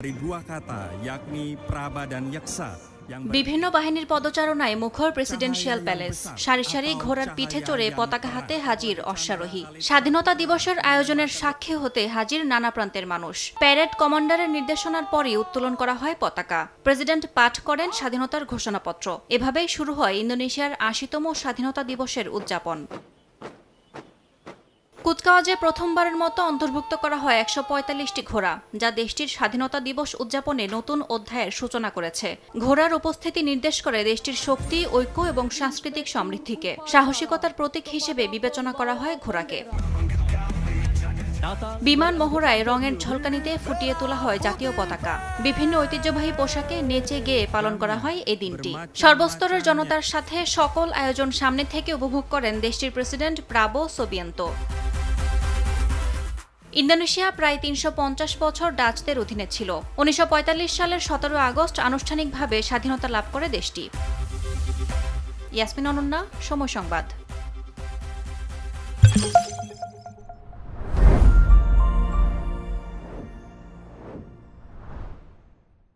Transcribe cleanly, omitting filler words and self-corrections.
dari dua kata yakni Praba dan Yaksa. বিভিন্ন বাহিনীর পদচারণায় মুখর প্রেসিডেন্সিয়াল প্যালেস, সারি সারি ঘোড়ার পিঠে চড়ে পতাকা হাতে হাজির অশ্বারোহী। স্বাধীনতা দিবসের আয়োজনের সাক্ষী হতে হাজির নানা প্রান্তের মানুষ। প্যারেড কমান্ডারের নির্দেশনার পরই উত্তোলন করা হয় পতাকা। প্রেসিডেন্ট পাঠ করেন স্বাধীনতার ঘোষণাপত্র। এভাবেই শুরু হয় ইন্দোনেশিয়ার ৮০তম স্বাধীনতা দিবসের উদযাপন। কুচকাওয়াজে প্রথমবারের মতো অন্তর্ভুক্ত করা হয় ১৪৫টি ঘোড়া, যা দেশটির স্বাধীনতা দিবস উদযাপনে নতুন অধ্যায়ের সূচনা করেছে। ঘোড়ার উপস্থিতি নির্দেশ করে দেশটির শক্তি, ঐক্য এবং সাংস্কৃতিক সমৃদ্ধিকে। সাহসিকতার প্রতীক হিসেবে বিবেচনা করা হয় ঘোড়াকে। বিমান মহড়ায় রঙের ঝলকানিতে ফুটিয়ে তোলা হয় জাতীয় পতাকা। বিভিন্ন ঐতিহ্যবাহী পোশাকে নেচে গেয়ে পালন করা হয় এই দিনটি। সর্বস্তরের জনতার সাথে সকল আয়োজন সামনে থেকে উপভোগ করেন দেশটির প্রেসিডেন্ট প্রাবো সুবিয়ান্তো। ইন্দোনেশিয়া প্রায় ৩৫০ বছর ডাচদের অধীনে ছিল। ১৯৪৫ সালের ১৭ আগস্ট আনুষ্ঠানিকভাবে স্বাধীনতা লাভ করে দেশটি। ইয়াসমিন অনন্যা, সময় সংবাদ।